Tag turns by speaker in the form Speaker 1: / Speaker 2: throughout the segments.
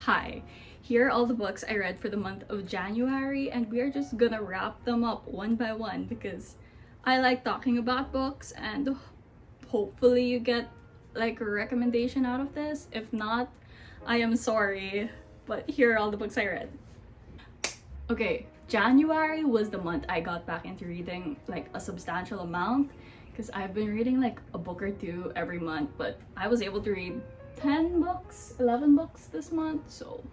Speaker 1: Hi, here are all the books I read for the month of January, and we are just gonna wrap them up one by one because I like talking about books, and hopefully you get like a recommendation out of this. If not, I am sorry, but here are all the books I read. Okay, January was the month I got back into reading like a substantial amount because I've been reading like a book or two every month, but I was able to read 10 books, 11 books this month, so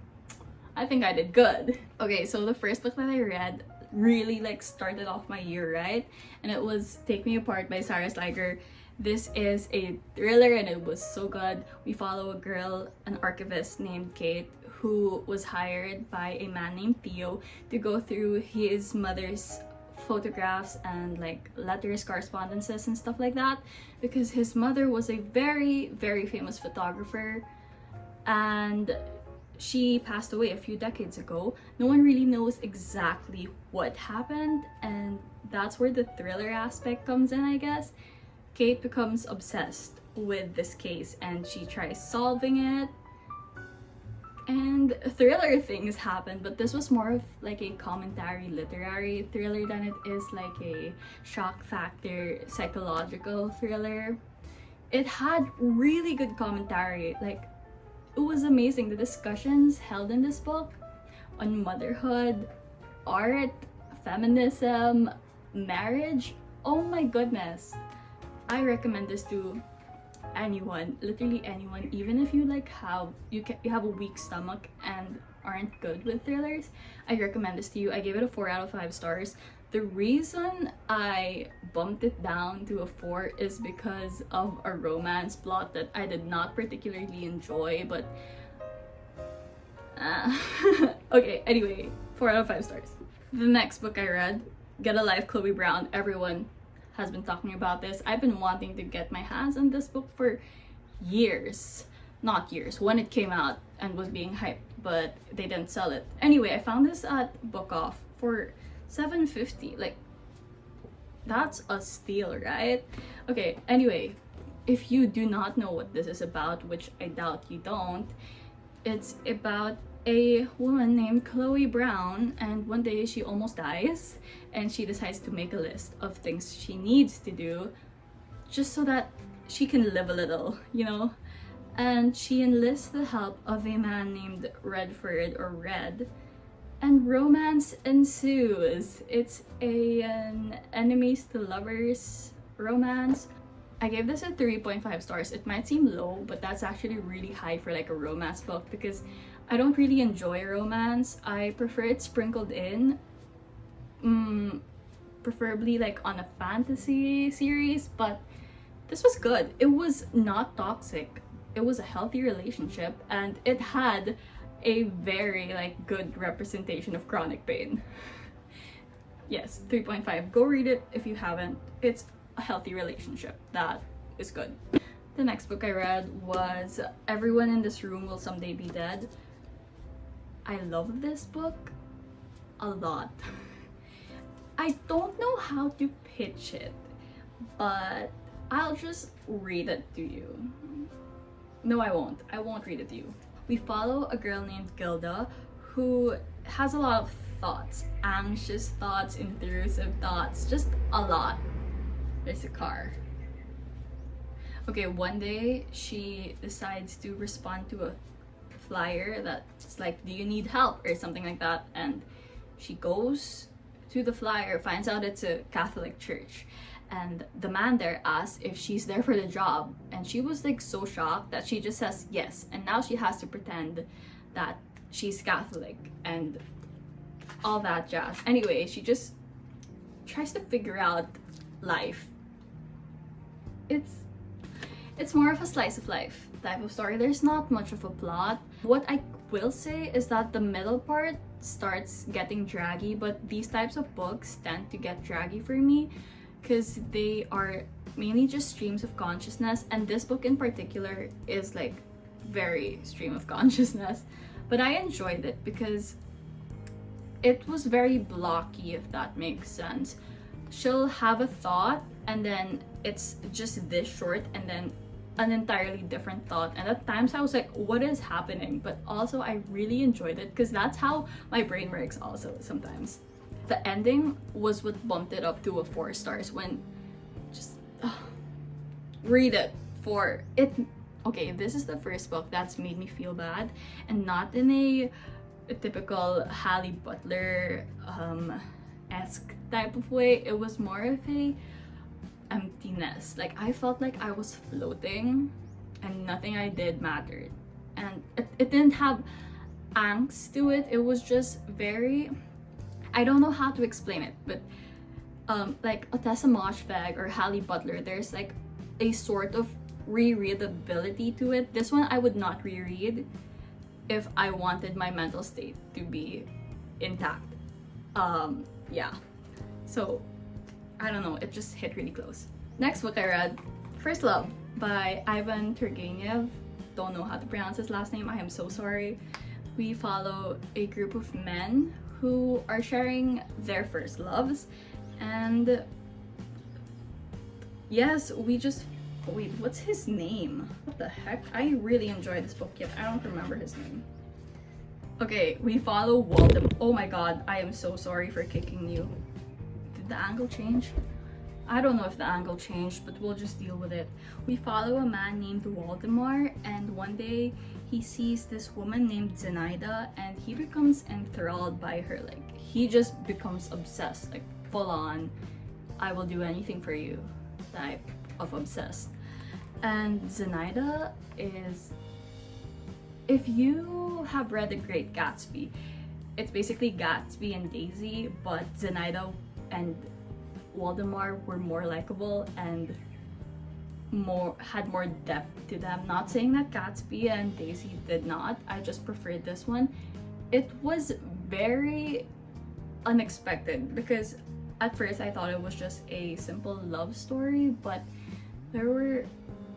Speaker 1: I think I did good. Okay, so the first book that I read really like started off my year, right? And it was Take Me Apart by Sarah Sliger. This is a thriller and it was so good. We follow a girl, an archivist named Kate, who was hired by a man named Theo to go through his mother's photographs and like letters, correspondences and stuff like that, because his mother was a very famous photographer and she passed away a few decades ago. No one really knows exactly what happened, and that's where the thriller aspect comes in, I guess. Kate becomes obsessed with this case and she tries solving it, and thriller things happen, but this was more of like a commentary literary thriller than it is like a shock factor psychological thriller. It had really good commentary, like it was amazing. The discussions held in this book on motherhood, art, feminism, marriage, oh my goodness. I recommend this to anyone, literally anyone, even if you like you have a weak stomach and aren't good with thrillers. I recommend this to you. I gave it a 4 out of 5 stars. The reason I bumped it down to a 4 is because of a romance plot that I did not particularly enjoy, but okay, anyway, 4 out of 5 stars. The next book I read, Get a Life, Chloe Brown. Everyone has been talking about this. I've been wanting to get my hands on this book for years. Not years, when it came out and was being hyped, but they didn't sell it. Anyway, I found this at Book Off for $7.50. Like, that's a steal, right? Okay, anyway, if you do not know what this is about, which I doubt you don't, it's about a woman named Chloe Brown, and one day she almost dies and she decides to make a list of things she needs to do just so that she can live a little, you know? And she enlists the help of a man named Redford, or Red, and romance ensues. It's an enemies to lovers romance. I gave this a 3.5 stars. It might seem low, but that's actually really high for like a romance book because I don't really enjoy romance. I prefer it sprinkled in, preferably like on a fantasy series, but this was good. It was not toxic. It was a healthy relationship and it had a very like good representation of chronic pain. Yes, 3.5. Go read it if you haven't. It's a healthy relationship. That is good. The next book I read was Everyone in This Room Will Someday Be Dead. I love this book a lot. I don't know how to pitch it, but I'll just read it to you. No, I won't. I won't read it to you. We follow a girl named Gilda who has a lot of thoughts, anxious thoughts, intrusive thoughts, just a lot. There's a car. Okay, one day she decides to respond to a flyer that's like, do you need help, or something like that, and she goes to the flyer, finds out it's a Catholic church, and the man there asks if she's there for the job, and she was like so shocked that she just says yes, and now she has to pretend that she's Catholic and all that jazz. Anyway, she just tries to figure out life. It's more of a slice of life type of story. There's not much of a plot. What I will say is that the middle part starts getting draggy, but these types of books tend to get draggy for me because they are mainly just streams of consciousness, and this book in particular is like very stream of consciousness. But I enjoyed it because it was very blocky, if that makes sense. She'll have a thought and then it's just this short, and then an entirely different thought, and at times I was like, what is happening? But also I really enjoyed it because that's how my brain works also sometimes. The ending was what bumped it up to a 4 stars. When just read it for it. Okay, this is the first book that's made me feel bad, and not in a typical Halle Butler esque type of way. It was more of a emptiness. Like, I felt like I was floating and nothing I did mattered, and it didn't have angst to it. It was just very, I don't know how to explain it, but like Otessa Moshfegh or Halle Butler, there's like a sort of rereadability to it. This one I would not reread if I wanted my mental state to be intact. Yeah, so I don't know, it just hit really close. Next book I read, First Love by Ivan Turgenev. Don't know how to pronounce his last name, I am so sorry. We follow a group of men who are sharing their first loves, and yes, we just, wait, what's his name? What the heck? I really enjoyed this book, yet I don't remember his name. Okay, we follow Waldemar. Oh my god, I am so sorry for kicking you. Did the angle change? I don't know if the angle changed, but we'll just deal with it. We follow a man named Waldemar, and one day he sees this woman named Zenaida, and he becomes enthralled by her. Like, he just becomes obsessed, like full on, I will do anything for you type of obsessed. And Zenaida is, if you have read The Great Gatsby, it's basically Gatsby and Daisy, but Zenaida and Waldemar were more likable and had more depth to them. Not saying that Gatsby and Daisy did not, I just preferred this one. It was very unexpected because at first I thought it was just a simple love story, but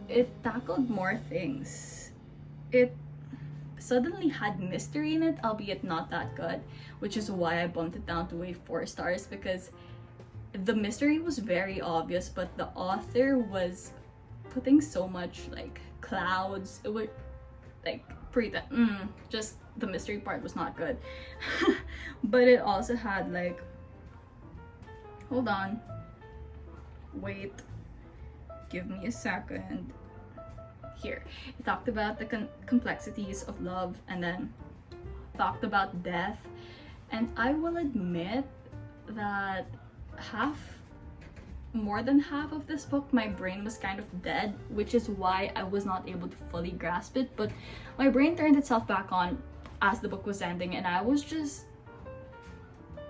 Speaker 1: it tackled more things. It suddenly had mystery in it, albeit not that good, which is why I bumped it down to a 4 stars, because the mystery was very obvious, but the author was putting so much like clouds. It would like just the mystery part was not good. But it also had like, hold on, wait, give me a second. Here, it talked about the complexities of love, and then talked about death. And I will admit that more than half of this book, my brain was kind of dead, which is why I was not able to fully grasp it. But my brain turned itself back on as the book was ending, and I was just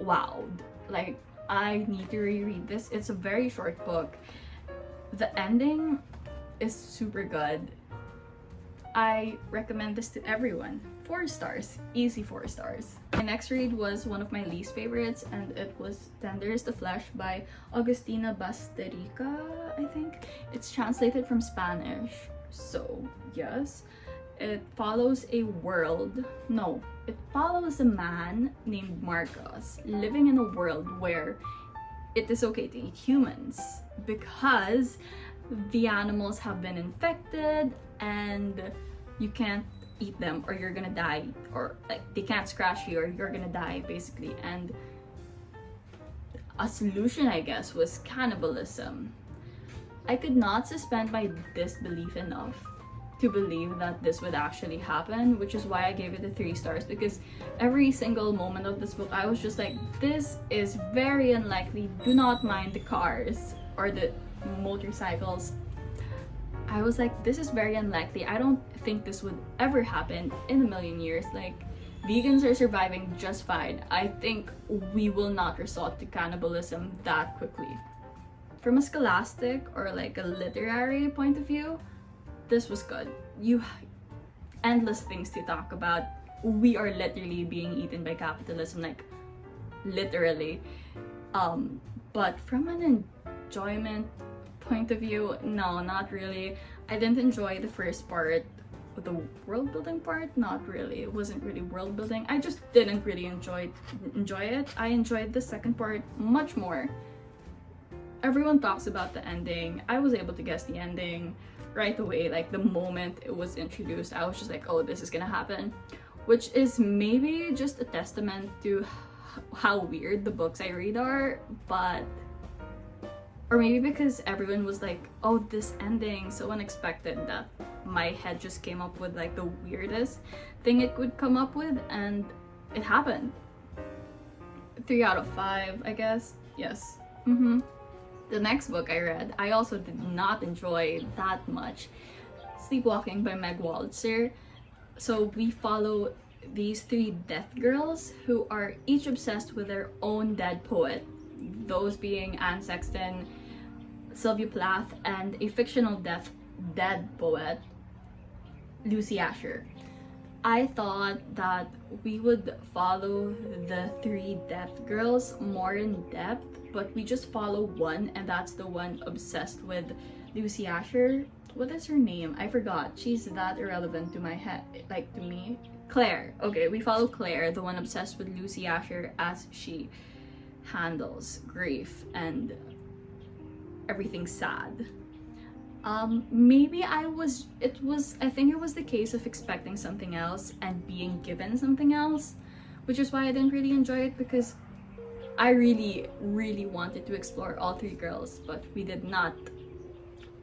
Speaker 1: wowed. Like, I need to reread this. It's a very short book. The ending is super good. I recommend this to everyone. 4 stars, easy 4 stars. My next read was one of my least favorites, and it was Tender is the Flesh by Agustina Basterica, I think. It's translated from Spanish. So yes, it follows a man named Marcos living in a world where it is okay to eat humans because the animals have been infected and you can't eat them or you're gonna die, or like they can't scratch you or you're gonna die basically. And a solution, I guess, was cannibalism. I could not suspend my disbelief enough to believe that this would actually happen, which is why I gave it a 3 stars, because every single moment of this book I was just like, this is very unlikely. Do not mind the cars or the motorcycles. I was like, this is very unlikely. I don't think this would ever happen in a million years. Like, vegans are surviving just fine. I think we will not resort to cannibalism that quickly. From a scholastic or like a literary point of view, this was good. You endless things to talk about. We are literally being eaten by capitalism, like literally. But from an enjoyment point of view, no, not really. I didn't enjoy the first part, the world building part. Not really. It wasn't really world building. I just didn't really enjoy it. I enjoyed the second part much more. Everyone talks about the ending. I was able to guess the ending right away. Like the moment it was introduced, I was just like, oh, this is gonna happen, which is maybe just a testament to how weird the books I read are, but or maybe because everyone was like, oh, this ending so unexpected that my head just came up with like the weirdest thing it could come up with, and it happened. 3 out of 5, I guess. Yes. The next book I read, I also did not enjoy that much. Sleepwalking by Meg Wolitzer. So we follow these 3 death girls who are each obsessed with their own dead poet. Those being Anne Sexton, Sylvia Plath, and a fictional dead poet, Lucy Asher. I thought that we would follow the 3 death girls more in depth, but we just follow one, and that's the one obsessed with Lucy Asher. What is her name? I forgot. She's that irrelevant to my head, like to me. Claire. Okay, we follow Claire, the one obsessed with Lucy Asher, as she handles grief and everything sad. Maybe I think it was the case of expecting something else and being given something else, which is why I didn't really enjoy it, because I really, really wanted to explore all 3 girls, but we did not,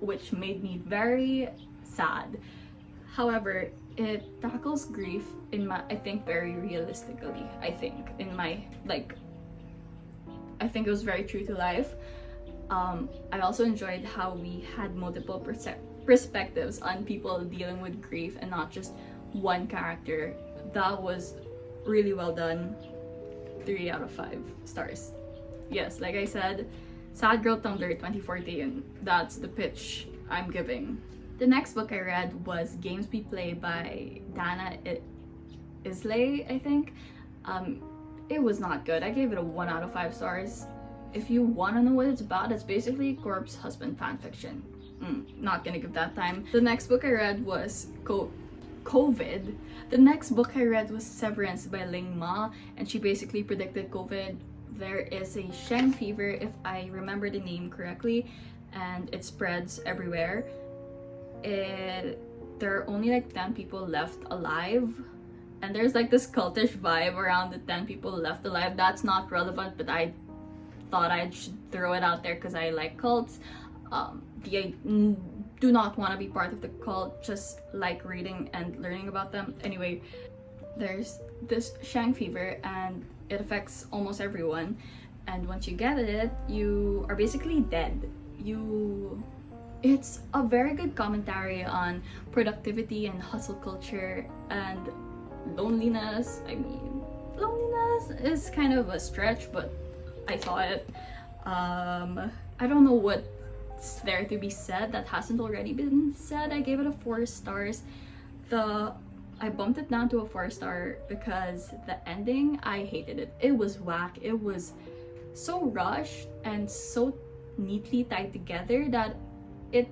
Speaker 1: which made me very sad. However, it tackles grief I think very realistically. I think it was very true to life. I also enjoyed how we had multiple perspectives on people dealing with grief and not just one character. That was really well done. 3 out of 5 stars. Yes, like I said, Sad Girl Tumblr 2014. That's the pitch I'm giving. The next book I read was Games We Play by Dana Islay, I think. It was not good. I gave it a 1 out of 5 stars. If you want to know what it's about, it's basically corpse husband fanfiction. Not gonna give that time. The next book I read was COVID. The next book I read was Severance by Ling Ma, and she basically predicted COVID. There is a Sheng fever, if I remember the name correctly, and it spreads everywhere. There are only like 10 people left alive, and there's like this cultish vibe around the 10 people left alive. That's not relevant, but I thought I should throw it out there because I like cults. I do not want to be part of the cult, just like reading and learning about them. Anyway, there's this Shang fever and it affects almost everyone, and once you get it, you are basically dead. It's a very good commentary on productivity and hustle culture and loneliness. I mean, loneliness is kind of a stretch, but I saw it. I don't know what's there to be said that hasn't already been said. I gave it a 4 stars. I bumped it down to a 4-star because the ending, I hated it. It was whack. It was so rushed and so neatly tied together that it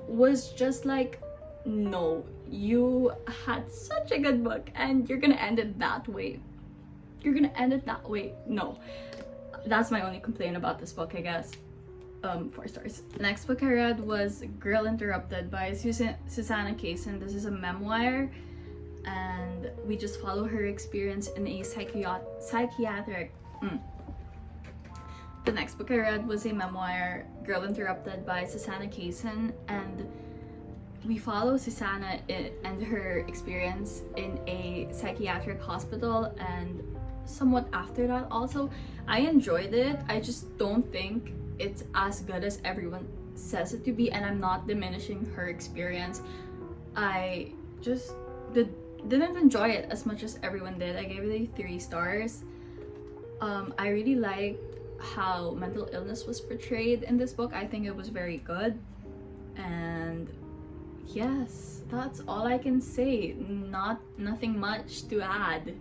Speaker 1: was just like, no, you had such a good book and you're gonna end it that way. No. That's my only complaint about this book, I guess. 4 stars. The next book I read was Girl Interrupted by Susanna Kaysen. This is a memoir, and we just follow her experience in a psychiatric. The next book I read was a memoir, Girl Interrupted by Susanna Kaysen, and we follow Susanna and her experience in a psychiatric hospital and somewhat after that also. I enjoyed it. I just don't think it's as good as everyone says it to be, and I'm not diminishing her experience. I just didn't enjoy it as much as everyone did. I gave it a 3 stars. I really liked how mental illness was portrayed in this book. I think it was very good, and yes, that's all I can say. Nothing much to add.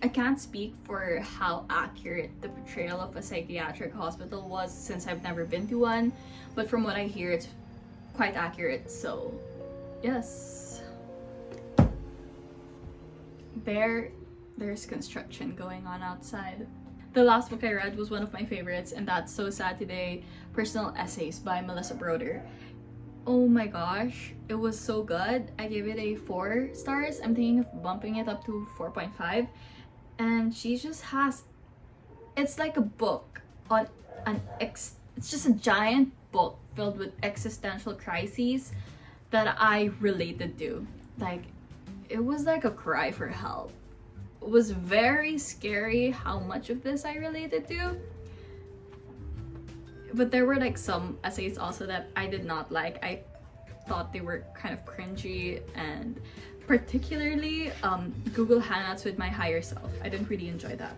Speaker 1: I can't speak for how accurate the portrayal of a psychiatric hospital was since I've never been to one, but from what I hear, it's quite accurate, so yes. There's construction going on outside. The last book I read was one of my favorites, and that's So Sad Today, Personal Essays by Melissa Broder. Oh my gosh, it was so good. I gave it a 4 stars. I'm thinking of bumping it up to 4.5. And she just has, it's like a book on it's just a giant book filled with existential crises that I related to. Like, it was like a cry for help. It was very scary how much of this I related to. But there were like some essays also that I did not like. I thought they were kind of cringy, and particularly Google Hangouts with my higher self. I didn't really enjoy that.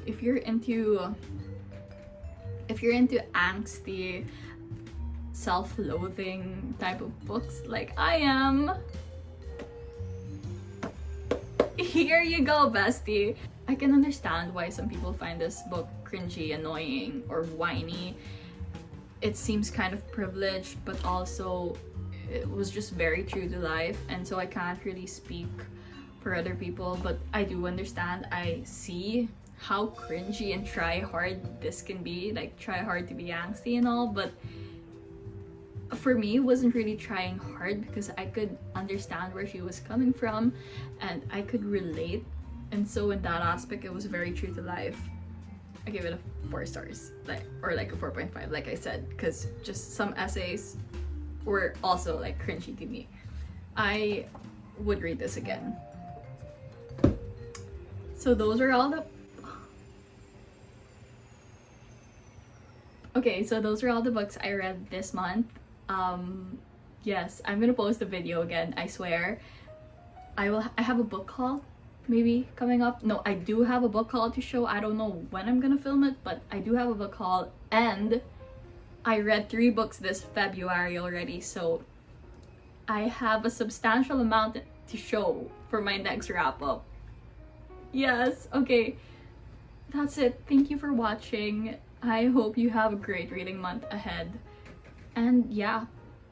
Speaker 1: If you're into angsty, self-loathing type of books like I am, here you go, bestie. I can understand why some people find this book cringy, annoying, or whiny. It seems kind of privileged, but also it was just very true to life, and so I can't really speak for other people, but I do understand. I see how cringy and try hard this can be, like try hard to be angsty and all, but for me it wasn't really trying hard because I could understand where she was coming from and I could relate, and so in that aspect it was very true to life. I gave it a 4 stars, or like a 4.5, like I said, because just some essays were also like cringy to me. I would read this again. So those are all the those are all the books I read this month. Yes, I'm gonna post a video again, I swear. I have a book haul maybe coming up. No, I do have a book haul to show. I don't know when I'm gonna film it, but I do have a book haul, and I read 3 books this February already, so I have a substantial amount to show for my next wrap up. Yes, okay, that's it. Thank you for watching. I hope you have a great reading month ahead. And yeah,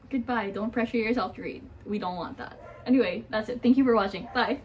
Speaker 1: goodbye. Don't pressure yourself to read. We don't want that. Anyway, that's it. Thank you for watching. Bye.